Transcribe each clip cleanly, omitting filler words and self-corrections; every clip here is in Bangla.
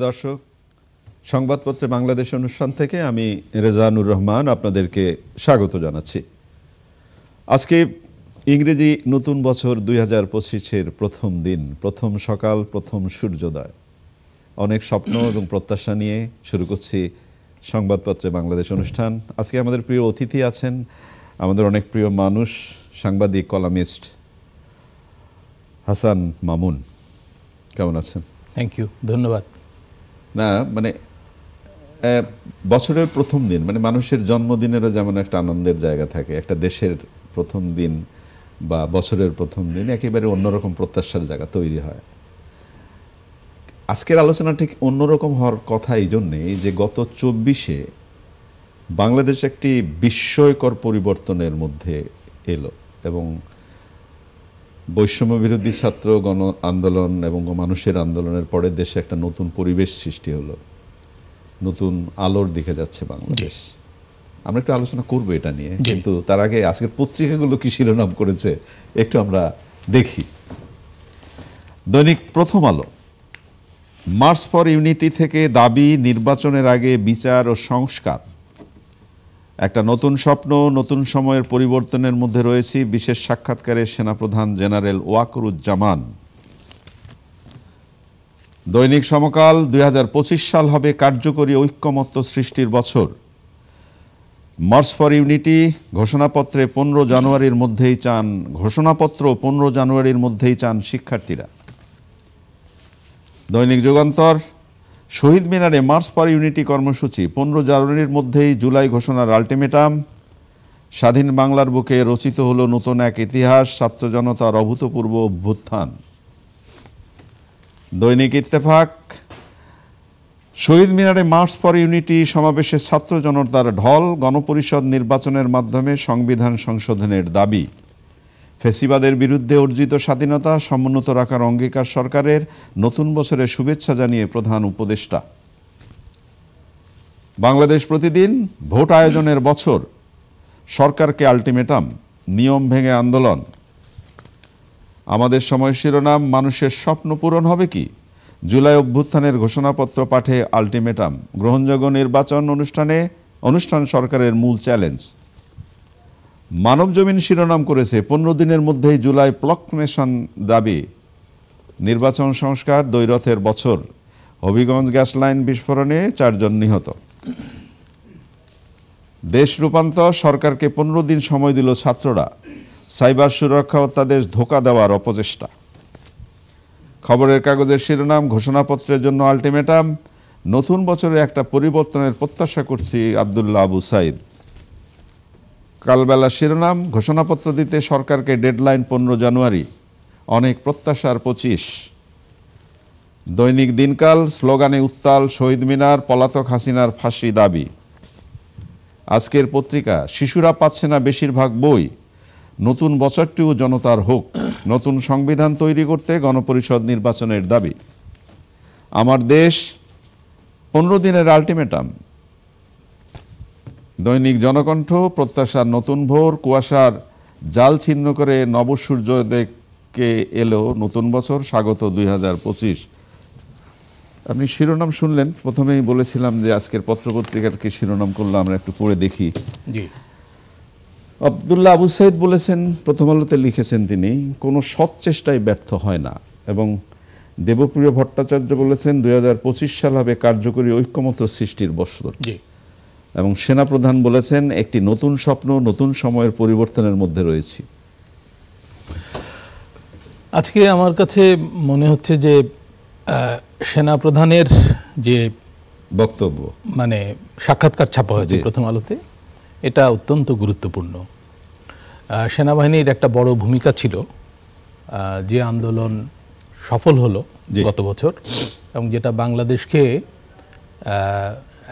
প্রিয় দর্শক, সংবাদপত্রে বাংলাদেশ অনুষ্ঠান থেকে আমি রেজানুর রহমান আপনাদেরকে স্বাগত জানাচ্ছি। আজকে ইংরেজি নতুন বছর 2025-এর প্রথম দিন, প্রথম সকাল, প্রথম সূর্যোদয়। অনেক স্বপ্ন এবং প্রত্যাশা নিয়ে শুরু করছি সংবাদপত্রে বাংলাদেশ অনুষ্ঠান। আজকে আমাদের প্রিয় অতিথি আছেন, আমাদের অনেক প্রিয় মানুষ, সাংবাদিক কলামিস্ট হাসান মামুন। কেমন আছেন? থ্যাংক ইউ, ধন্যবাদ। না মানে বছরের প্রথম দিন, মানে মানুষের জন্মদিনেরও যেমন একটা আনন্দের জায়গা থাকে, একটা দেশের প্রথম দিন বা বছরের প্রথম দিন একেবারে অন্যরকম প্রত্যাশার জায়গা তৈরি হয়। আজকের আলোচনা ঠিক অন্যরকম হওয়ার কথা এই জন্যেই যে গত 24-এ বাংলাদেশ একটি বিস্ময়কর পরিবর্তনের মধ্যে এলো এবং বৈষম্য বিরোধী ছাত্র গণ আন্দোলন এবং মানুষের আন্দোলনের পরে দেশে একটা নতুন পরিবেশ সৃষ্টি হলো, নতুন আলোর দিকে যাচ্ছে বাংলাদেশ। আমরা একটু আলোচনা করবো এটা নিয়ে, কিন্তু তার আগে আজকের পত্রিকাগুলো কি শিরোনাম করেছে একটু আমরা দেখি। দৈনিক প্রথম আলো, মার্চ ফর ইউনিটি থেকে দাবি নির্বাচনের আগে বিচার ও সংস্কার। একটা নতুন স্বপ্ন, নতুন সময়ের পরিবর্তনের মধ্যে রয়েছে। বিশেষ সাক্ষাৎকারে সেনাপ্রধান জেনারেল ওয়াকরুজ্জামান। দৈনিক সমকাল, 2025 সাল হবে কার্যকরী ঐক্যমত্য সৃষ্টির বছর। মার্চ ফর ইউনিটি ঘোষণাপত্রে 15 জানুয়ারির মধ্যেই চান, ঘোষণাপত্র 15 জানুয়ারির মধ্যেই চান শিক্ষার্থীরা। দৈনিক যুগান্তর, শহীদ মিনারে মার্চ ফর ইউনিটি কর্মসূচি 15 জানুয়ারির মধ্যেই জুলাই ঘোষণার আলটিমেটাম। স্বাধীন বাংলার বুকে রচিত হলো নতুন এক ইতিহাস, ছাত্র জনতার অভূতপূর্ব অভ্যুত্থান। দৈনিক ইত্তেফাক, শহীদ মিনারে মার্চ ফর ইউনিটি সমাবেশে ছাত্র জনতার ঢল, গণপরিষদ নির্বাচনের মাধ্যমে সংবিধান সংশোধনের দাবি। ফেসিবাদের বিরুদ্ধে অর্জিত স্বাধীনতা সমুন্নত রাখার অঙ্গীকার সরকারের, নতুন বছরের শুভেচ্ছা জানিয়ে প্রধান উপদেষ্টা। বাংলাদেশ প্রতিদিন, ভোট আয়োজনের বছর, সরকারকে আলটিমেটাম, নিয়ম ভেঙে আন্দোলন। আমাদের সময় শিরোনাম, মানুষের স্বপ্ন পূরণ হবে কি? জুলাই অভ্যুত্থানের ঘোষণাপত্র পাঠে আলটিমেটাম, গ্রহণযোগ্য নির্বাচন অনুষ্ঠান সরকারের মূল চ্যালেঞ্জ। মানব জমিন শিরোনাম করেছে, 15 দিনের মধ্যেই জুলাই প্রক্লেমেশন দাবি, নির্বাচন সংস্কার, দ্বৈরথের বছর। হবিগঞ্জ গ্যাস লাইন বিস্ফোরণে 4 জন নিহত। দেশ রূপান্তর, সরকারকে 15 দিন সময় দিল ছাত্ররা, সাইবার সুরক্ষা অত্যাদেশ ধোঁকা দেওয়ার অপচেষ্টা। খবরের কাগজের শিরোনাম, ঘোষণাপত্রের জন্য আলটিমেটাম, নতুন বছরে একটা পরিবর্তনের প্রত্যাশা করছি আব্দুল্লাহ আবু সাইদ। কালবেলা শিরোনাম, ঘোষণাপত্র দিতে সরকারকে ডেডলাইন 15 জানুয়ারি, অনেক প্রত্যাশার 25। দৈনিক দিনকাল, স্লোগানে উত্তাল শহীদ মিনার, পলাতক হাসিনার ফাঁসি দাবি। আজকের পত্রিকা, শিশুরা পাচ্ছে না বেশিরভাগ বই, নতুন বছরটিও জনতার হোক, নতুন সংবিধান তৈরি করতে গণপরিষদ নির্বাচনের দাবি। আমার দেশ, 15 দিনের আলটিমেটাম। দৈনিক জনকণ্ঠ, প্রত্যাশার নতুন ভোর, কুয়াশার জাল ছিন্ন করে নবসূর্যোদয়কে এলো নতুন বছর, স্বাগত 2025। আপনি শিরোনাম শুনলেন, প্রথমেই বলেছিলাম যে আজকের পত্রপত্রিকার কি শিরোনাম করলো, আমরা একটু পড়ে দেখি। জি, আব্দুল্লাহ আবু সাইদ বলেছেন, প্রথম আলোতে লিখেছেন তিনি, কোনো সৎ চেষ্টায় ব্যর্থ হয় না। এবং দেবপ্রিয় ভট্টাচার্য বলেছেন 2025 সাল হবে কার্যকরী ঐক্যমত্য সৃষ্টির বছর। এবং সেনাপ্রধান বলেছেন, একটি নতুন স্বপ্ন, নতুন সময়ের পরিবর্তনের মধ্যে রয়েছি। আজকে আমার কাছে মনে হচ্ছে যে সেনাপ্রধানের যে বক্তব্য, মানে সাক্ষাৎকার ছাপা হয়েছে প্রথম আলোতে, এটা অত্যন্ত গুরুত্বপূর্ণ। সেনাবাহিনীর একটা বড় ভূমিকা ছিল, যে আন্দোলন সফল হলো গত বছর এবং যেটা বাংলাদেশকে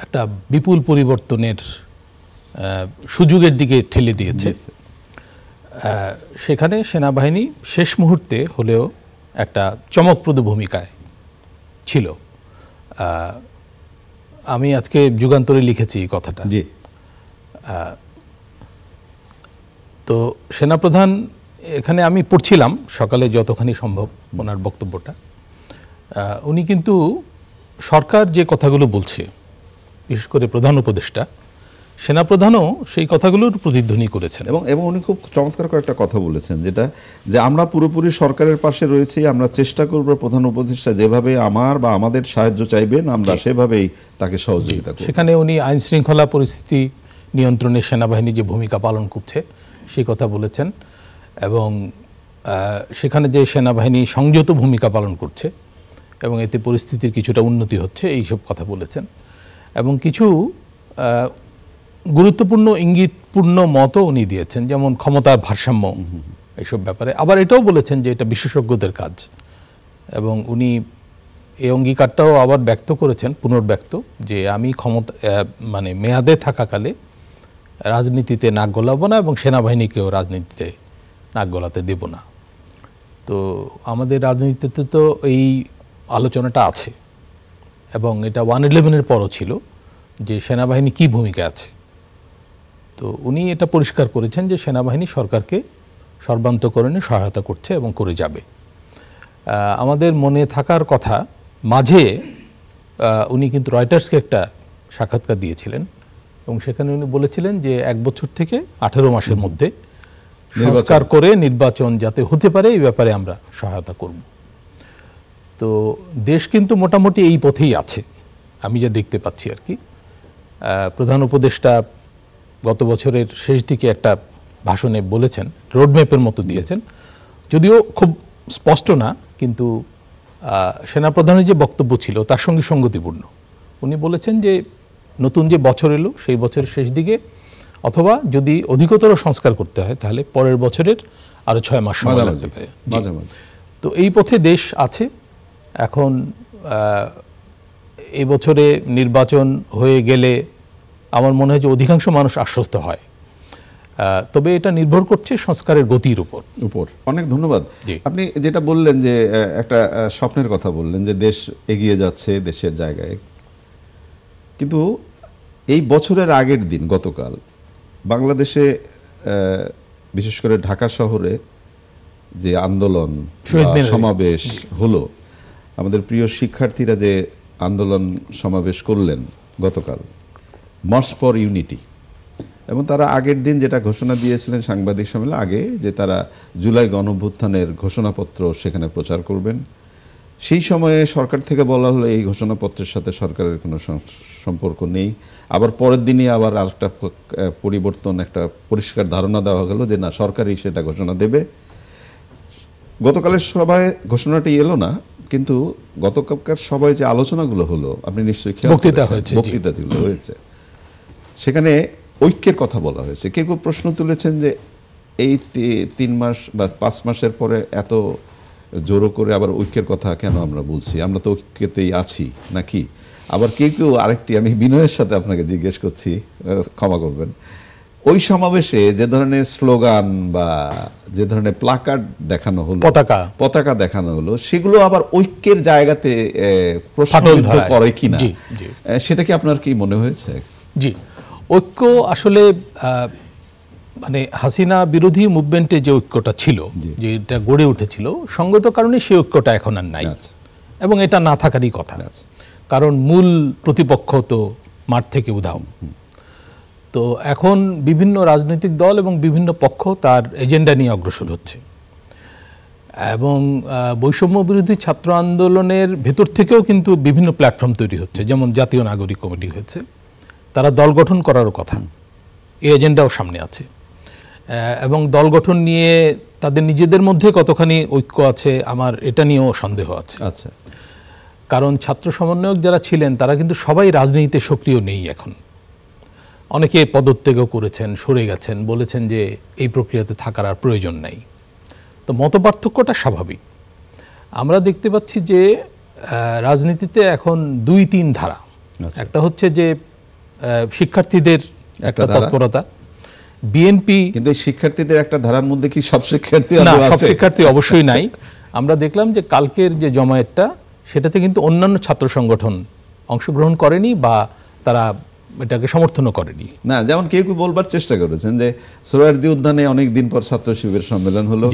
একটা বিপুল পরিবর্তনের সুযোগের দিকে ঠেলে দিয়েছে। সেখানে সেনাবাহিনী শেষ মুহূর্তে হলেও একটা চমকপ্রদ ভূমিকায় ছিল। আমি আজকে যুগান্তরে লিখেছি এই কথাটা। তো সেনাপ্রধান, এখানে আমি পড়ছিলাম সকালে যতখানি সম্ভব ওনার বক্তব্যটা, উনি কিন্তু সরকার যে কথাগুলো বলছে, বিশেষ করে প্রধান উপদেষ্টা, সেনাপ্রধানও সেই কথাগুলোর প্রতিধ্বনি করেছেন। এবং উনি খুব চমৎকার করে একটা কথা বলেছেন, যেটা যে আমরা পুরোপুরি সরকারের পাশে রয়েছি, আমরা চেষ্টা করব প্রধান উপদেষ্টা যেভাবে আমাদের সাহায্য চাইবেন আমরা সেভাবেই তাকে সহযোগিতা করব। সেখানে উনি আইন শৃঙ্খলা পরিস্থিতি নিয়ন্ত্রণে সেনাবাহিনী যে ভূমিকা পালন করছে সেই কথা বলেছেন, এবং সেখানে যে সেনাবাহিনী সংযত ভূমিকা পালন করছে এবং এতে পরিস্থিতির কিছুটা উন্নতি হচ্ছে, এইসব কথা বলেছেন। এবং কিছু গুরুত্বপূর্ণ ইঙ্গিতপূর্ণ মতও উনি দিয়েছেন, যেমন ক্ষমতার ভারসাম্য এইসব ব্যাপারে। আবার এটাও বলেছেন যে এটা বিশেষজ্ঞদের কাজ, এবং উনি এই অঙ্গীকারটাও আবার ব্যক্ত করেছেন, পুনর্ব্যক্ত, যে আমি ক্ষমতা মানে মেয়াদে থাকাকালে রাজনীতিতে নাক গলাবো না এবং সেনাবাহিনীকেও রাজনীতিতে নাক গলাতে দেব না। তো আমাদের রাজনীতিতে তো এই আলোচনাটা আছে, এবং এটা 111-এর পরও ছিল যে সেনাবাহিনী কি ভূমিকা আছে। তো উনি এটা পরিষ্কার করেছেন যে সেনাবাহিনী সরকারকে সর্বান্তকরণে সহায়তা করছে এবং করে যাবে। আমাদের মনে থাকার কথা, মাঝে উনি কিন্তু রয়টার্সকে একটা সাক্ষাৎকার দিয়েছিলেন, এবং সেখানে উনি বলেছিলেন যে 1 বছর থেকে 18 মাসের মধ্যে সংস্কার করে নির্বাচন যাতে হতে পারে এই ব্যাপারে আমরা সহায়তা করব। তো দেশ কিন্তু মোটামুটি এই পথেই আছে, আমি যা দেখতে পাচ্ছি আর কি। প্রধান উপদেষ্টা গত বছরের শেষ দিকে একটা ভাষণে বলেছেন, রোডম্যাপের মতো দিয়েছেন, যদিও খুব স্পষ্ট না, কিন্তু সেনাপ্রধানের যে বক্তব্য ছিল তার সঙ্গে সঙ্গতিপূর্ণ। উনি বলেছেন যে নতুন যে বছর এলো সেই বছরের শেষ দিকে, অথবা যদি অধিকতর সংস্কার করতে হয় তাহলে পরের বছরের আরো 6 মাস সময় লাগতে পারে। তো এই পথে দেশ আছে। এখন এই বছরে নির্বাচন হয়ে গেলে আমার মনে হয় যে অধিকাংশ মানুষ আশ্বস্ত হয়, তবে এটা নির্ভর করছে সংস্কারের গতির উপর। অনেক ধন্যবাদ। আপনি যেটা বললেন যে একটা স্বপ্নের কথা বললেন যে দেশ এগিয়ে যাচ্ছে দেশের জায়গায়, কিন্তু এই বছরের আগের দিন গতকাল বাংলাদেশে বিশেষ করে ঢাকা শহরে যে আন্দোলন সমাবেশ হলো, আমাদের প্রিয় শিক্ষার্থীরা যে আন্দোলন সমাবেশ করলেন গতকাল, মার্চ ফর ইউনিটি, এবং তারা আগের দিন যেটা ঘোষণা দিয়েছিলেন সাংবাদিক সম্মেলনে আগে, যে তারা জুলাই গণঅভ্যুত্থানের ঘোষণাপত্র সেখানে প্রচার করবেন। সেই সময়ে সরকার থেকে বলা হলো এই ঘোষণাপত্রের সাথে সরকারের কোনো সম্পর্ক নেই। আবার পরের দিনই আবার আরেকটা পরিবর্তন, একটা পরিষ্কার ধারণা দেওয়া গেল যে না, সরকারই সেটা ঘোষণা দেবে। গতকালের সভায় ঘোষণাটি এলো না, কিন্তু গতকালকার সভায় যে আলোচনাগুলো হলো, আপনি নিশ্চয়ই বক্তৃতা যেগুলো হয়েছে, সেখানে ঐক্যের কথা বলা হয়েছে। কেউ কেউ প্রশ্ন তুলেছেন যে এই 3 মাস বা 5 মাসের পরে এত জোরো করে আবার ঐক্যের কথা কেন আমরা বলছি, আমরা তো ঐক্যতেই আছি নাকি। আবার কেউ কেউ আরেকটি, আমি বিনয়ের সাথে আপনাকে জিজ্ঞেস করছি, ক্ষমা করবেন, ওই সমাবেশে যে ধরনের স্লোগান বা যে ধরনের প্লাকার্ড দেখানো হলো, পতাকা দেখানো হলো, সেগুলো আবার ঐক্যের জায়গাতে প্রশ্নবিদ্ধ করে কিনা, সেটা কি আপনার কি মনে হয়েছে? জি, ঐক্য আসলে মানে হাসিনা বিরোধী মুভমেন্টে যে ঐক্যটা ছিল, যেটা গড়ে উঠেছিল, সঙ্গত কারণে সেই ঐক্যটা এখন আর নাই, এবং এটা না থাকারই কথা, কারণ মূল প্রতিপক্ষ তো মাঠ থেকে উধাও। তো এখন বিভিন্ন রাজনৈতিক দল এবং বিভিন্ন পক্ষ তার এজেন্ডা নিয়ে অগ্রসর হচ্ছে, এবং বৈষম্য বিরোধী ছাত্র আন্দোলনের ভেতর থেকেও কিন্তু বিভিন্ন প্ল্যাটফর্ম তৈরি হচ্ছে, যেমন জাতীয় নাগরিক কমিটি হয়েছে, তারা দল গঠন করারও কথা, এই এজেন্ডাও সামনে আছে, এবং দল গঠন নিয়ে তাদের নিজেদের মধ্যে কতখানি ঐক্য আছে আমার এটা নিয়েও সন্দেহ আছে। আচ্ছা, কারণ ছাত্র সমন্বয়ক যারা ছিলেন তারা কিন্তু সবাই রাজনীতিতে সক্রিয় নেই এখন, অনেকে পদত্যাগও করেছেন, সরে গেছেন, বলেছেন যে এই প্রক্রিয়াতে থাকার আর প্রয়োজন নাই। তো মতপার্থক্যটা স্বাভাবিক। আমরা দেখতে পাচ্ছি যে রাজনীতিতে এখন 2-3 ধারা। একটা হচ্ছে যে শিক্ষার্থীদের একটা তৎপরতা, বিএনপি, কিন্তু শিক্ষার্থীদের একটা ধারার মধ্যে কি সব শিক্ষার্থী না, সব শিক্ষার্থী অবশ্যই নাই। আমরা দেখলাম যে কালকের যে জমায়েতটা, সেটাতে কিন্তু অন্যান্য ছাত্র সংগঠন অংশগ্রহণ করেনি, বা তারা এটাকে সমর্থনও করেনি। না, যেমন কেউ কেউ বলবার চেষ্টা করেছেন যে সোহরাওয়ার্দী উদ্যানে অনেক দিন পর ছাত্র শিবিরের সম্মেলন হলো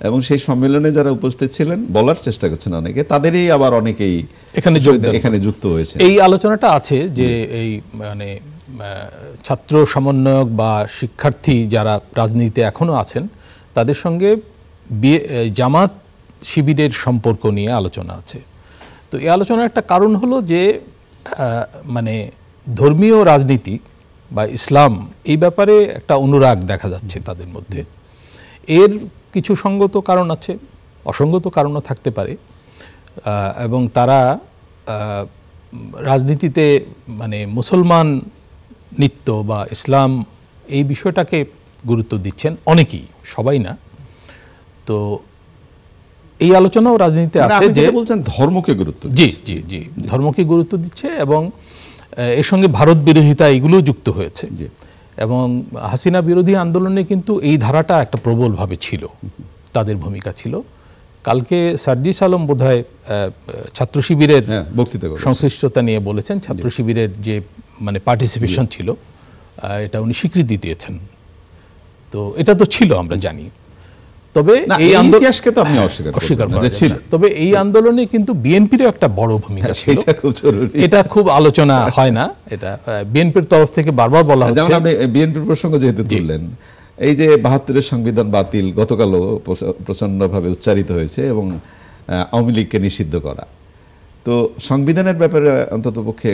এবং সেই সম্মেলনে যারা উপস্থিত ছিলেন বলার চেষ্টা করছেন অনেকে, তাদেরই আবার অনেকেই এখানে যুক্ত হয়েছে। এই আলোচনাটা আছে যে এই মানে ছাত্র সমন্বয়ক বা শিক্ষার্থী যারা রাজনীতিতে এখনো আছেন তাদের সঙ্গে জামাত শিবিরের সম্পর্ক নিয়ে আলোচনা আছে। তো এই আলোচনার একটা কারণ হলো যে মানে ধর্মীয় রাজনীতি বা ইসলাম এই ব্যাপারে একটা অনুরাগ দেখা যাচ্ছে তাদের মধ্যে। এর কিছু সঙ্গত কারণ আছে, অসঙ্গত কারণও থাকতে পারে, এবং তারা রাজনীতিতে মানে মুসলমান নিত্য বা ইসলাম এই বিষয়টাকে গুরুত্ব দিচ্ছেন অনেকেই, সবাই না। তো এই আলোচনাও রাজনীতিতে আছে যে বলছেন ধর্মকে গুরুত্ব, জি জি জি ধর্মকে গুরুত্ব দিচ্ছে এবং এর সঙ্গে ভারত বিরোধিতা এগুলো যুক্ত হয়েছে। এবং হাসিনা বিরোধী আন্দোলনে কিন্তু এই ধারাটা একটা প্রবলভাবে ছিল, তাদের ভূমিকা ছিল। কালকে সার্জিস আলম বোধহয় ছাত্র শিবিরের সংশ্লিষ্টতা নিয়ে বলেছেন, ছাত্র শিবিরের যে মানে পার্টিসিপেশন ছিল এটা উনি স্বীকৃতি দিয়েছেন। তো এটা তো ছিল, আমরা জানি। তবে এই ইতিহাসকে তো আপনি অস্বীকার করেন যে ছিল, তবে এই আন্দোলনে কিন্তু বিএনপিরও একটা বড় ভূমিকা ছিল, এটা খুব আলোচনা হয় না। এটা বিএনপির তরফ থেকে বারবার বলা হচ্ছে। যেমন আপনি বিএনপির প্রসঙ্গ যেহেতু তুললেন, এই যে ৭২-এর সংবিধান বাতিল গতকালও প্রচন্ডভাবে উচ্চারিত হয়েছে এবং আওয়ামী লীগকে নিষিদ্ধ করা। তো সংবিধানের ব্যাপারে অন্ততপক্ষে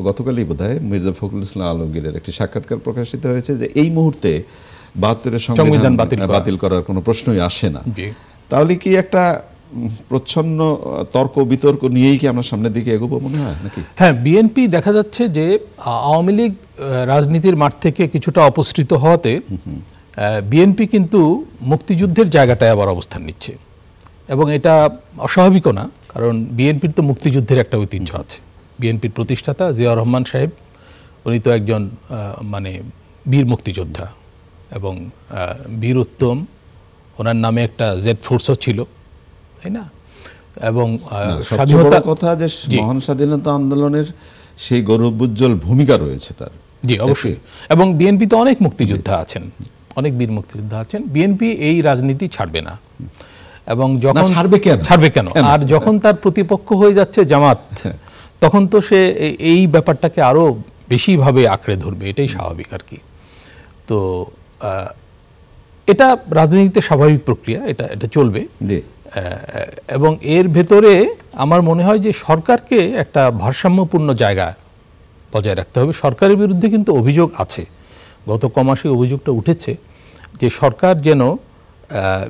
গতকালই বোধহয় মির্জা ফখরুল ইসলাম আলমগীরের একটি সাক্ষাৎকার প্রকাশিত হয়েছে যে এই মুহূর্তে ৭২-এর সংবিধান বাতিল করার কোনো প্রশ্নই আসে না। তাহলে কি একটা প্রচ্ছন্ন তর্ক বিতর্ক নিয়েই কি আমরা সামনের দিকে এগোবো মনে হয় নাকি? হ্যাঁ, বিএনপি দেখা যাচ্ছে যে আওয়ামী লীগ রাজনীতির মাঠ থেকে কিছুটা অপসৃত হওয়াতে বিএনপি কিন্তু মুক্তিযুদ্ধের জায়গাটায় আবার অবস্থান নিচ্ছে, এবং এটা অস্বাভাবিকও না, কারণ বিএনপির তো মুক্তিযুদ্ধের একটা ঐতিহ্য আছে। বিএনপির প্রতিষ্ঠাতা জিয়াউর রহমান সাহেব, উনি তো একজন মানে বীর মুক্তিযোদ্ধা এবং বীর উত্তম, ওনার নামে একটা জেড ফোর্সও ছিল, তাই না? এবং স্বাধীনতা কথা যে মহান স্বাধীনতা আন্দোলনের সেই গৌরবোজ্জ্বল ভূমিকা রয়েছে তার। জি অবশ্যই। এবং বিএনপি তো অনেক মুক্তিযোদ্ধা আছেন, অনেক বীর মুক্তিযোদ্ধা আছেন। বিএনপি এই রাজনীতি ছাড়বে না, এবং যখন ছাড়বে কেন, আর যখন তার প্রতিপক্ষ হয়ে যাচ্ছে জামাত, তখন তো সে এই ব্যাপারটাকে আরো বেশিভাবে আঁকড়ে ধরবে, এটাই স্বাভাবিক আর কি। তো এটা রাজনীতিতে স্বাভাবিক প্রক্রিয়া, এটা চলবে। এবং এর ভেতরে আমার মনে হয় যে সরকারকে একটা ভারসাম্যপূর্ণ জায়গা বজায় রাখতে হবে। সরকারের বিরুদ্ধে কিন্তু অভিযোগ আছে, গত কমাসে অভিযোগটা উঠেছে যে সরকার যেন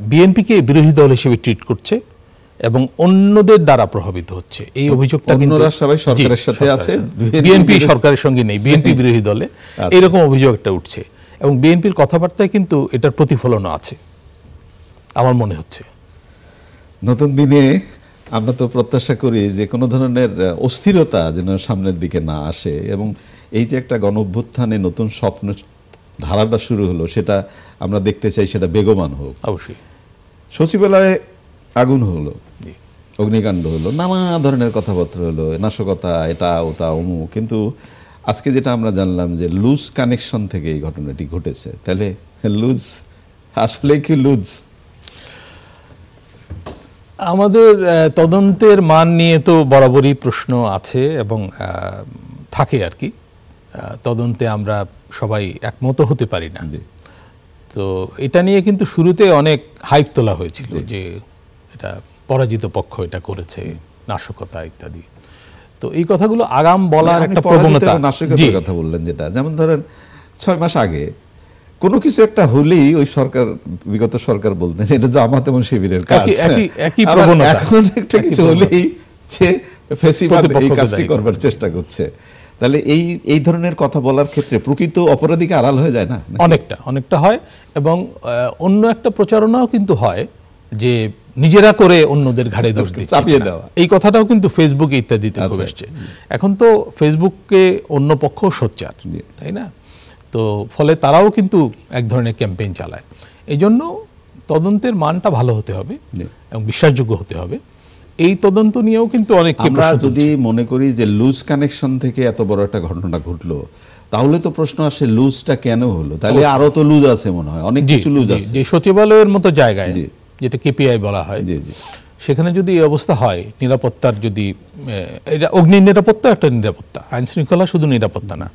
বিএনপিকে বিরোধী দল হিসেবে ট্রিট করছে এবং অন্যদের দ্বারা প্রভাবিত হচ্ছে। এই অভিযোগটা কিন্তু সবাই সরকারের সাথে আছে, বিএনপি সরকারের সঙ্গে নেই, বিএনপি বিরোধী দলে, এরকম অভিযোগ একটা উঠছে। এবং বিএনপির কথাবার্তায় কিন্তু এটার প্রতিফলনও আছে আমার মনে হচ্ছে। নতুন দিনে আমরা তো প্রত্যাশা করি যে কোনো ধরনের অস্থিরতা যেন সামনের দিকে না আসে, এবং এই যে একটা গণ অভ্যুত্থানে নতুন স্বপ্ন ধারাটা শুরু হলো, সেটা আমরা দেখতে চাই সেটা বেগবান হোক। অবশ্যই। সচিবালয়ে আগুন হলো, অগ্নিকাণ্ড হলো, নানা ধরনের কথাবার্তা হলো, নাশকতা, এটা ওটা অমুক, কিন্তু আজকে যেটা আমরা জানলাম যে লুজ কানেকশন থেকে এই ঘটনাটি ঘটেছে। তাহলে লুজ আসলে কি লুজ? আমাদের তদন্তের মান নিয়ে তো বরাবরই প্রশ্ন আছে এবং থাকে আর কি। তদন্তে আমরা সবাই একমত হতে পারি না। তো এটা নিয়ে কিন্তু শুরুতে অনেক হাইপ তোলা হয়েছিল যে এটা পরাজিত পক্ষ এটা করেছে, নাশকতা ইত্যাদি। তো এই কথাগুলো আগাম বলার একটা প্রবণতা। নাশকতার কথা বললেন, যেটা যেমন ধরেন 6 মাস আগে কোনো কিছু একটা হলেই ওই সরকার, বিগত সরকার বলতেন এটা জামাত এবং শিবিরের কাজ, একই প্রবণতা। এখন একটা কিছু হলেই যে ফেসিবাদ এই কাজটি করবার চেষ্টা করছে। তাহলে এই ধরনের কথা বলার ক্ষেত্রে প্রকৃত অপরাধীকে আড়াল হয়ে যায় না? অনেকটা হয়, এবং অন্য একটা প্রচারণাও কিন্তু হয় যে নিজেরা করে অন্যদের ঘাড়ে দোষ দিচ্ছে, চাপিয়ে দেওয়া। এই কথাটাও কিন্তু ফেসবুকে ইত্যাদিতে খুব এসছে। এখন তো ফেসবুককে অন্য পক্ষ সোচ্চার, তাই না? তো ফলে তারাও কিন্তু এক ধরনের ক্যাম্পেইন চালায়। এই জন্য তদন্তের মানটা ভালো হতে হবে এবং বিশ্বাসযোগ্য হতে হবে। এই তদন্ত নিয়েও কিন্তু অনেক আমরা যদি মনে করি যে লুজ কানেকশন থেকে এত বড় একটা ঘটনা ঘটলো, তাহলে তো প্রশ্ন আসে লুজটা কেন হলো? তাহলে আরো তো লুজ আছে মনে হয়, অনেক কিছু লুজ আছে। যে সচিবালয়ের মতো জায়গায়, যেটা কেপিআই বলা হয়, সেখানে যদি এই অবস্থা হয়, নিরাপত্তার যদি, এটা অগ্নি নিরাপত্তা একটা নিরাপত্তা, আইন শৃঙ্খলা শুধু নিরাপত্তা না,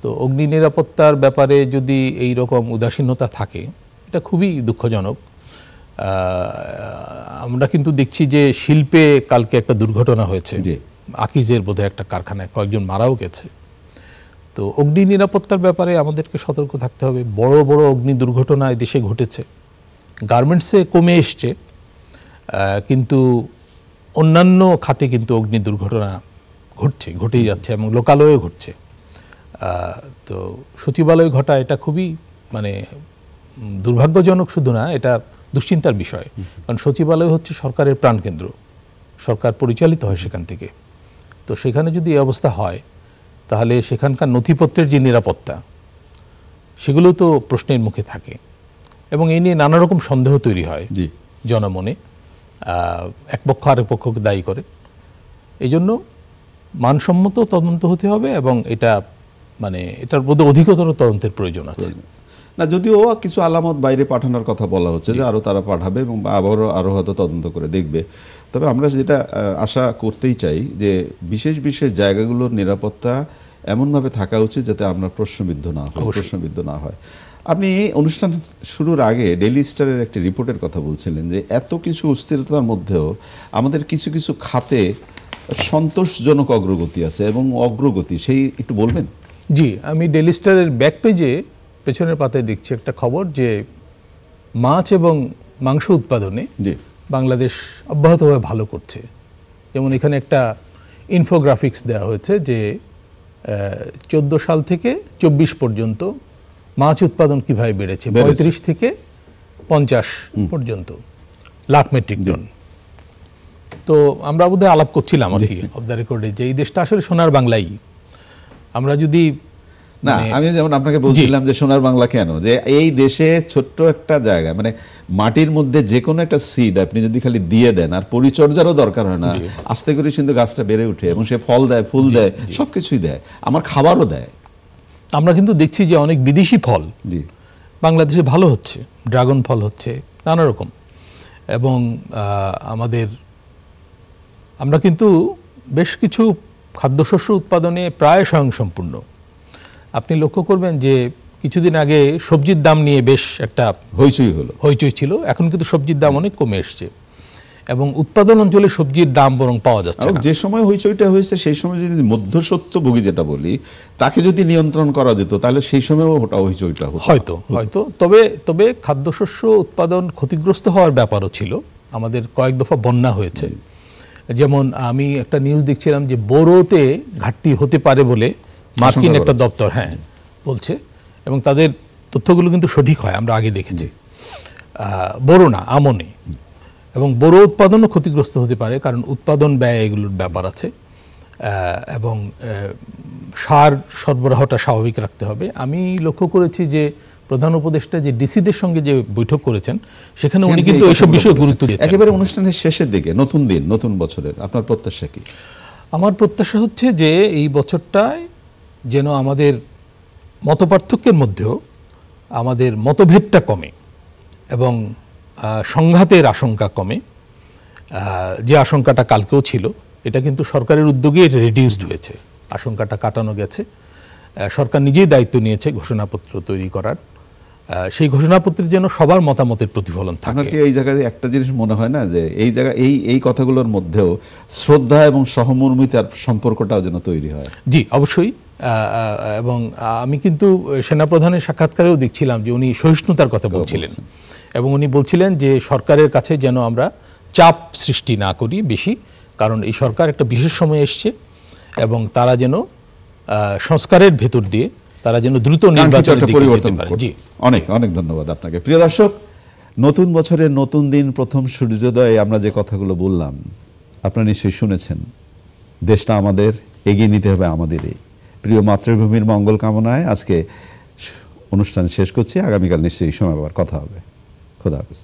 তো অগ্নি নিরাপত্তার ব্যাপারে যদি এই রকম উদাসীনতা থাকে, এটা খুবই দুঃখজনক। আমরা কিন্তু দেখছি যে শিল্পে কালকে একটা দুর্ঘটনা হয়েছে, আকিজের বোধহয় একটা কারখানায় কয়েকজন মারাও গেছে। তো অগ্নি নিরাপত্তার ব্যাপারে আমাদেরকে সতর্ক থাকতে হবে। বড় বড় অগ্নি দুর্ঘটনা দেশে ঘটেছে, গার্মেন্টসে কমে এসছে, কিন্তু অন্যান্য খাতে কিন্তু অগ্নি দুর্ঘটনা ঘটেই যাচ্ছে এবং লোকালয়ে ঘটছে। তো সচিবালয় ঘটা এটা খুবই মানে দুর্ভাগ্যজনক শুধু না, এটা দুশ্চিন্তার বিষয়। কারণ সচিবালয় হচ্ছে সরকারের প্রাণকেন্দ্র, সরকার পরিচালিত হয় সেখান থেকে। তো সেখানে যদি এই অবস্থা হয়, তাহলে সেখানকার নথিপত্রের যে নিরাপত্তা, সেগুলো তো প্রশ্নের মুখে থাকে এবং এই নিয়ে নানা রকম সন্দেহ তৈরি হয় জনমনে, এক পক্ষ আরেক পক্ষকে দায়ী করে। এই জন্য মানসম্মত তদন্ত হতে হবে এবং এটা মানে এটার মধ্যে অধিকতর তদন্তের প্রয়োজন আছে। না, যদিও কিছু আলামত বাইরে পাঠানোর কথা বলা হচ্ছে যে আরও তারা পাঠাবে এবং আরও হয়তো তদন্ত করে দেখবে। তবে আমরা যেটা আশা করতেই চাই যে বিশেষ বিশেষ জায়গাগুলোর নিরাপত্তা এমনভাবে থাকা উচিত যাতে আমরা প্রশ্নবিদ্ধ না হয়। আপনি অনুষ্ঠান শুরুর আগে ডেইলি স্টারের একটি রিপোর্টের কথা বলছিলেন যে এত কিছু অস্থিরতার মধ্যেও আমাদের কিছু কিছু খাতে সন্তোষজনক অগ্রগতি আছে এবং অগ্রগতি, সেই একটু বলবেন? জি, আমি ডেইলি স্টারের ব্যাক পেজে পেছনের পাতায় দেখছি একটা খবর যে মাছ এবং মাংস উৎপাদনে বাংলাদেশ অব্যাহতভাবে ভালো করছে। যেমন এখানে একটা ইনফোগ্রাফিক্স দেওয়া হয়েছে যে 14 সাল থেকে 24 পর্যন্ত মাছ উৎপাদন কিভাবে বেড়েছে, 35 থেকে 50 পর্যন্ত লাখ মেট্রিক টন। তো আমরা বোধহয় আলাপ করছিলাম আর কি অফ দ্য রেকর্ডে যে এই দেশটা আসলে সোনার বাংলাই। আমরা যদি না, আমি যেমন আপনাকে বলছিলাম যে সোনার বাংলা কেন, যে এই দেশে ছোট্ট একটা জায়গা, মানে মাটির মধ্যে যে কোনো একটা সিড আপনি যদি খালি দিয়ে দেন আর পরিচর্যারও দরকার হয় না, আস্তে করে কিন্তু গাছটা বেড়ে ওঠে এবং সে ফল দেয়, ফুল দেয়, সবকিছুই দেয়, আমার খাবারও দেয়। আমরা কিন্তু দেখছি যে অনেক বিদেশি ফল বাংলাদেশে ভালো হচ্ছে, ড্রাগন ফল হচ্ছে, নানা রকম। এবং আমরা কিন্তু বেশ কিছু খাদ্যশস্য উৎপাদনে প্রায় স্বয়ংসম্পূর্ণ। আপনি লক্ষ্য করবেন যে কিছুদিন আগে সবজির দাম নিয়ে বেশ একটা হইচই ছিল, এখন কিন্তু সবজির দাম অনেক কমে এসছে এবং উৎপাদন অঞ্চলে সবজির দাম বরং পাওয়া যাচ্ছে না। যে সময় হইচইটা হয়েছে সেই সময় যদি মধ্যস্বত্বভোগী যেটা বলি তাকে যদি নিয়ন্ত্রণ করা যেত তাহলে সেই সময়ও ওটা হইচইটা হয়তো। তবে খাদ্যশস্য উৎপাদন ক্ষতিগ্রস্ত হওয়ার ব্যাপারও ছিল। আমাদের কয়েক দফা বন্যা হয়েছে। যেমন আমি একটা নিউজ দেখছিলাম যে বোরোতে ঘাটতি হতে পারে বলে মার্কিন একটা দপ্তর বলছে এবং তাদের তথ্যগুলো কিন্তু সঠিক হয়, আমরা আগে দেখেছি। বোরো না, আমনে। এবং বোরো উৎপাদনও ক্ষতিগ্রস্ত হতে পারে কারণ উৎপাদন ব্যয় এগুলোর ব্যাপার আছে এবং সার সরবরাহটা স্বাভাবিক রাখতে হবে। আমি লক্ষ্য করেছি যে প্রধান উপদেষ্টা যে ডিসিদের সঙ্গে যে বৈঠক করেছেন সেখানে উনি কিন্তু এইসব বিষয়ে গুরুত্ব দিয়েছেন। একেবারে অনুষ্ঠানের শেষের দিকে নতুন দিন, নতুন বছরের আপনার প্রত্যাশা কি? আমার প্রত্যাশা হচ্ছে যে এই বছরটায় যেন আমাদের মতপার্থক্যের মধ্যেও আমাদের মতভেদটা কমে এবং সংঘাতের আশঙ্কা কমে। যে আশঙ্কাটা কালকেও ছিল, এটা কিন্তু সরকারের উদ্যোগে রিডিউসড হয়েছে, আশঙ্কাটা কাটানো গেছে। সরকার নিজেই দায়িত্ব নিয়েছে ঘোষণাপত্র তৈরি করার। সেই ঘোষণাপত্রের যেন সবার মতামতের প্রতিফলন থাকে। আপনাকে এই জায়গায় একটা জিনিস মনে হয় না যে এই জায়গায় এই কথাগুলোর মধ্যেও শ্রদ্ধা এবং সহমর্মিতার সম্পর্কটাও যেন তৈরি হয়? জি, অবশ্যই। এবং আমি কিন্তু সেনাপ্রধানের সাক্ষাৎকারেও দেখছিলাম যে উনি সহিষ্ণুতার কথা বলছিলেন এবং উনি বলছিলেন যে সরকারের কাছে যেন আমরা চাপ সৃষ্টি না করি বেশি, কারণ এই সরকার একটা বিশেষ সময় এসছে এবং তারা যেন সংস্কারের ভেতর দিয়ে তারা যেন দ্রুত নির্বাচনের দিকে যেতে পারে। জি, অনেক অনেক ধন্যবাদ আপনাকে। প্রিয় দর্শক, নতুন বছরের নতুন দিন, প্রথম সূর্যোদয়ে আমরা যে কথাগুলো বললাম আপনারা নিশ্চয়ই শুনেছেন। দেশটা আমাদের, এগিয়ে নিতে হবে আমাদেরই। প্রিয় মাতৃভূমির মঙ্গল কামনায় আজকে অনুষ্ঠান শেষ করছি। আগামীকাল নিশ্চয়ই সময় আবার কথা হবে। খোদা হাফেজ।